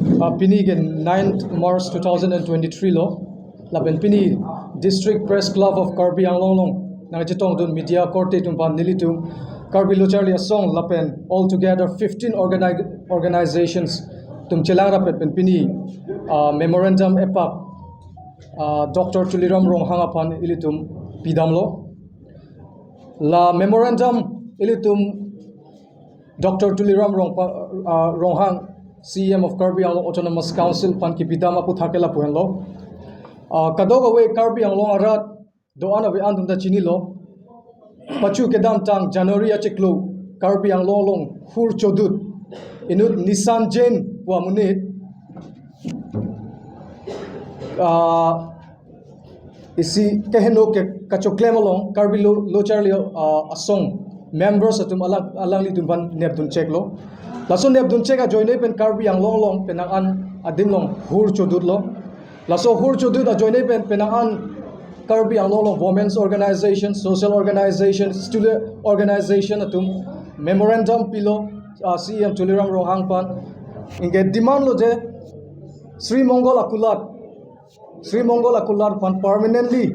Pini ke 9th March 2023 lo laben Pini District Press Club of Karbi Anglong nang chitong dun media court tum pan nilitum Karbi lo Charlie song lapen altogether 15 organizations tum chelang rapet pen Pini memorandum epak Dr. Tuliram Ronghang apan ilitum pidamlo la memorandum ilitum Dr. Tuliram Ronghang CM of Karbi Anglong Autonomous Council pan kipidama puthakela puhenlo kadog away Karbi Anglong arat doan awe andum da chinilo pachu kedam tang January achiklo Karbi Anglong long hur chodut inut Nissan Jane wa munit isi keheno ke kachoklem along Karbi lo Charlie asong members atum alang li tumban nebdun cheklo laso nebdun cheka joinai pen Karbi Anglong long penangan adim long hur chodut lo laso hur chodut a joinai pen penangan Karbi Anglong long women's organization, social organization, student organization atum memorandum pilo CM Tuliram Ronghang pan inge demand lo je Shree Mangal Akulat pan permanently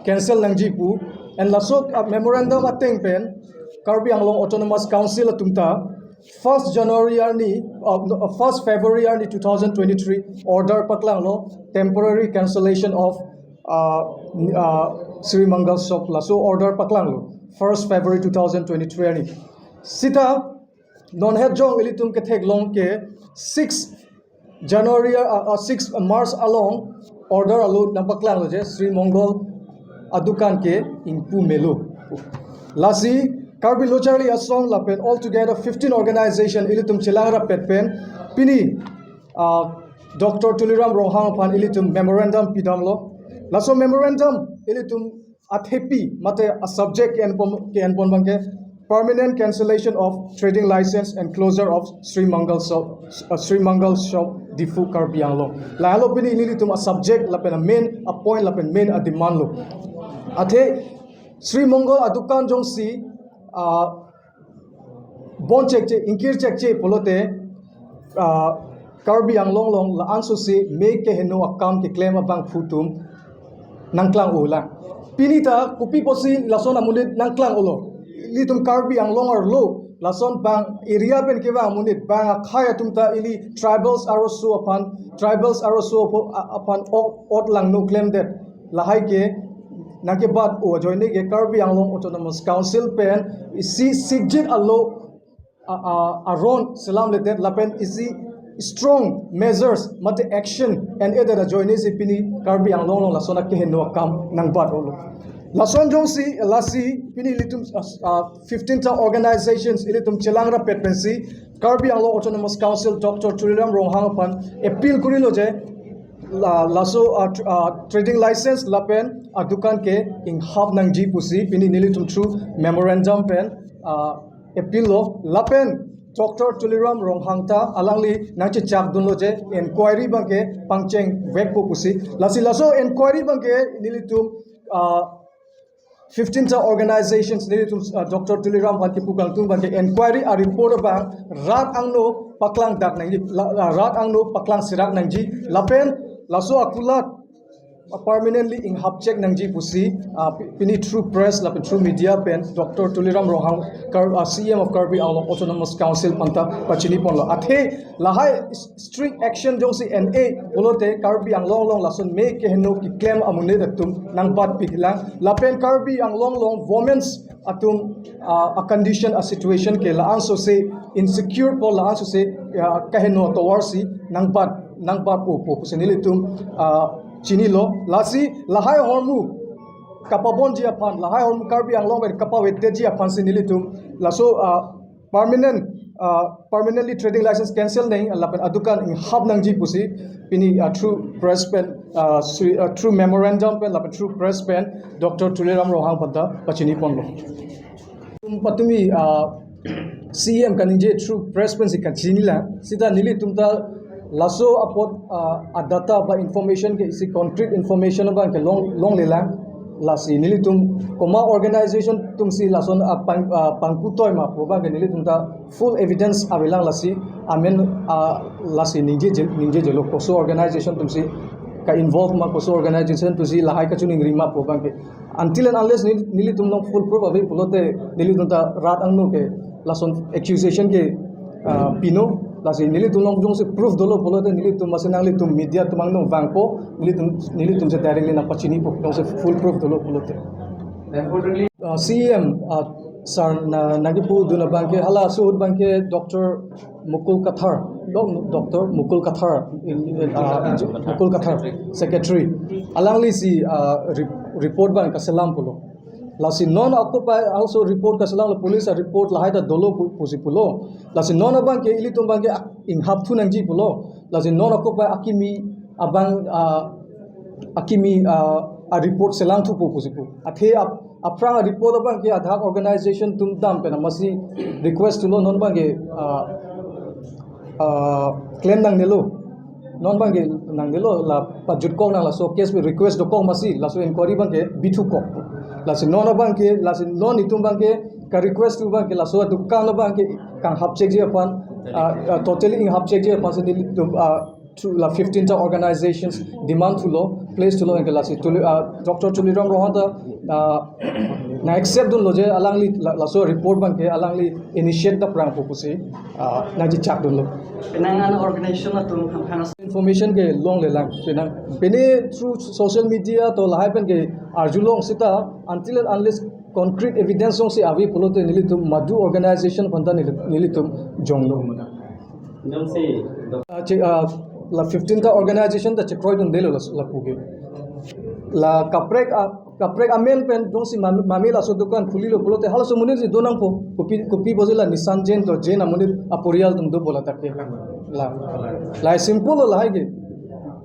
cancel nangji pu and laso memorandum ateng pen Karbi Anglong Autonomous Council atumta 1st February 2023 order paklang lo temporary cancellation of Shree Mangal Shop laso order paklang lo 1st February 2023 ani sita non head jong ilitum ke thek long ke 6 March along order alu nampaklang lo je Shree Mangal adukan ke ingpu melu lasi Karbi lo Charlie asong lapen altogether 15 organization ilitum chilangra petpen pini Dr. Tuliram Ronghang pan ilitum memorandum pidamlo laso memorandum ilitum athepi mate a subject ke enpon bangke permanent cancellation of trading license and closure of Shree Mangal Shop Diphu Karbi Anglong lalo pini ilitum a subject lapen a main a point lapen main a demand lo athe Shree Mangal adukan jong si bon check che inkir check che polote Karbi Anglong long la ansu si make ke heno account ke claim abang futum nangklang ula pinita kupi posi lason amunit nangklang ulo litum Karbi Anglong or lo lason bang area pen ke ba amunit bang khaya tumta ili tribals arosu upon ot lang no claim that lahai ke nake bad o join ke Karbi Anglong Autonomous Council pen isi sigjit allo aron salam le that lapen isi strong measures mate action and either join isi pini Karbi Anglong long lasona ke heno kam nang bad olo lason jong si lasi pini litum 15 organizations ilitum chelangra petpensi Karbi Anglong Autonomous Council Dr. Tuliram Ronghang pan appeal kurilo je laso trading license lapen adukan ke inghap nangji pusi pini nilitum through memorandum pen appeal lo lapen Dr. Tuliram Ronghang ta alangli nangchi chak dunlo je inquiry bangke pangcheng vek pusi lasi laso inquiry bangke nilitum 15 organizations nilitum Dr. Tuliram Bhantipu Kangtung bangke inquiry a report bang rat angno paklang dak nangji rat angno paklang sirak nangji lapen laso akulat permanently inghap check nangji pusi pini through press lapen through media pen Dr. Tuliram Ronghang CM of Karbi Anglong Autonomous Council panta pachini ponlo athe lahai strict action jongsi NA bolote Karbi Anglong long lason me ke heno ki claim amune datum nang bat piglang lapen Karbi Anglong long women's atum a condition a situation ke la anso se insecure po la anso se kaheno towarsi nang bat po pusenilitum chinilo lasi lahai hormu kapabon ji apan lahai hormu Karbi Anglong ber kapawet ji apan sinilitum laso permanently trading license cancel nei lapen adukan inghap nangji pusi pini through press pen through memorandum pen lapen through press pen Dr. Tuliram Ronghang panta pachini ponlo patumi CM kaninje through press pen si kanchini la sita nili tumta laso apot a data ba information ke isi concrete information ba ke long lela lasi nilitum koma organization tumsi lason pangputoy ma proba ke nilitum ta full evidence avilang lasi amen lasi ningje jelo koso organization tumsi ka involve ma koso organization tusi lahai ka chuning rima proba ke until and unless nilitum no full proof avi pulote nilitum ta rat angno ke lason accusation ke pino lasi nilitum long jong se proof dolo pulote nilitum masenang litum media tumang no vangpo nilitum se directly na pachini po jong se full proof dolo pulote CM sar nagipu duna banke hala suud banke Dr. Mukul Kathar Dr. Mukul Kathar Mukul Kathar secretary alangli si report ban kasalam pulo lasi non occupy also report kasalam police report lahai da dolo pusi pulo lasi non banke ilitum banke inghap thu nangji pulo lasi non occupy akimi a report selang thu pusi pu athe aprang report banke adhak organization tum dam pe namasi request to non banke claim nang nelo non bange nang nelo la pajut kong nang la so case we request do kong masi la so inquiry bange bithu ko la si non bange la si non itum bange ka request tu bange la so du kan bange kan hab check je pan totally in hab check je pan se to la 15 ta organizations demand to law place to law en la si Dr. Tuliram rohanta na accept dun loje alangli la so report bange alangli initiate the prang pusi na ji chak dun lo penangan organization atum hanas information ke long le lang penang pene through social media to lai pen ke arjulong sita until and unless concrete evidence song se avi polote nilitum madu organization phanta nilitum jonglo namsi la 15 ta organization ta chekroi dun delo la puge la kaprek amen pen dongsi mami la so dukan khulilo polote halso munir ji donang po kopi bozela nisan jen to jen amunir aporial tum do bola takke la simple la haige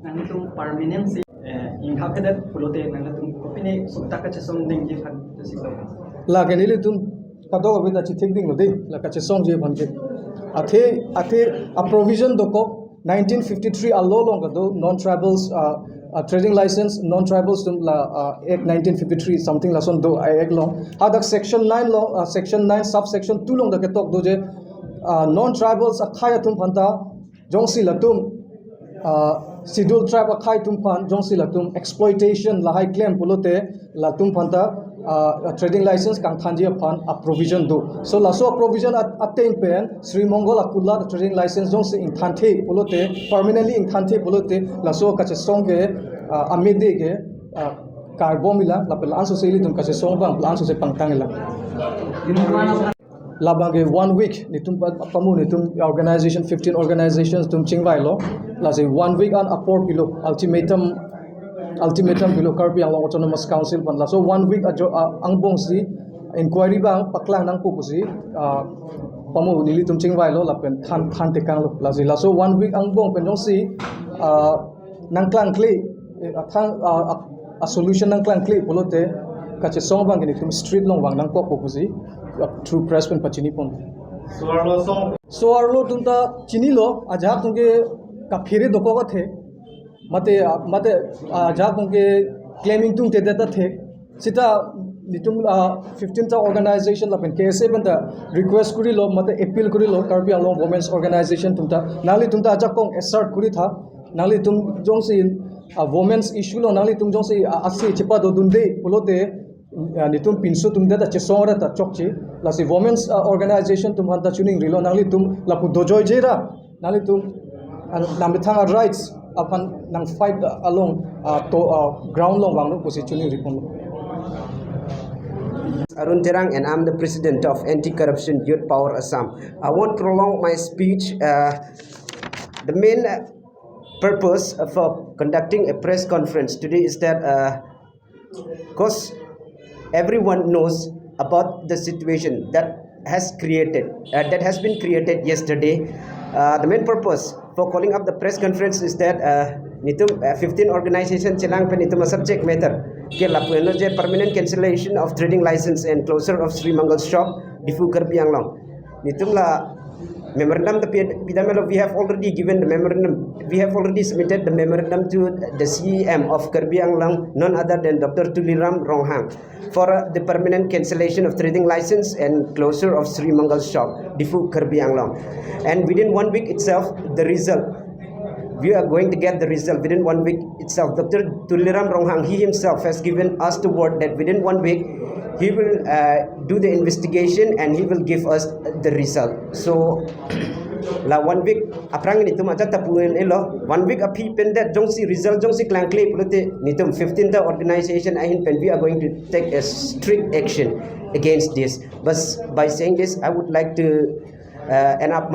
nantum permanent si inhabited pulote nantum kopine subta ka chesong ding ji khan siklo la genili tum kado abida chi thik ding lode la ka chesong je banke athe a provision doko 1953 a law long do non tribals trading license non tribals tum la act 1953 something la son do act long hadak section 9 long section 9 subsection 2 long da ke tok do je non tribals akhaya tum phanta jongsi latum scheduled tribe akhai tum phan jongsi latum exploitation la high claim pulote latum phanta trading license kang thanji phan a provision do so la so provision attain pen Shree Mangal Akulat trading license jongsi in thanthe pulote permanently in thanthe pulote la so ka che song ke amede ke carbomila la pel anso se litum ka che song bang anso se pangtangila labange 1 week nitum pamu nitum organization 15 organizations tum chingwai lo la se 1 week an apor pilo ultimatum pilo karpi ang autonomous council pan la so 1 week angbong si inquiry bang paklang nang pupusi pamu nilitum chingwai lo la pen than te kang lo la so 1 week angbong pen jong si nangklang kle a solution nangklang kle polote ka che song bang nitum street long wang nang ko pupusi through press pen pachini pon soarlo tunta chini lo aja tungke ka phire doko ka the mate aja tungke claiming tung te data the sita nitum 15 ta organization la pen ksa pen ta request kuri lo mate appeal kuri lo karbi along women's organization tumta nali tumta aja kong assert kuri tha nali tum jongsi women's issue lo nali tum jongsi asi chipa do dunde pulote nitum pinsu tum da chesora ta chokchi la si women's organization tum hanta tuning rilo nangli tum la pu dojoi jera nangli tum namithang rights upon nang fight along to ground long wang no posi tuning ripon Arun Terang, and I'm the president of Anti-Corruption Youth Power Assam. I won't prolong my speech. The main purpose for conducting a press conference today is that because everyone knows about the situation that has been created yesterday. The main purpose for calling up the press conference is that nitum 15 organization chelang pe nitum subject matter ke lapueno je permanent cancellation of trading license and closure of Shree Mangal shop Diphu Shree Mangal nitum la memorandum the pidamelo we have already given the memorandum, we have already submitted the memorandum to the CEM of Kirby Anglang, none other than Dr. Tuliram Ronghang, for the permanent cancellation of trading license and closure of Shree Mangal shop, Diphu Kirby Anglang. And within 1 week itself, the result, we are going to get the result within 1 week itself. Dr. Tuliram Ronghang, he himself has given us the word that within 1 week he will do the investigation and he will give us the result. So la 1 week aprang nitum aja tapuin elo 1 week api pendet jongsi result jongsi klang clay pulote nitum 15th organization ahin pen we are going to take a strict action against this. But by saying this, I would like to end up my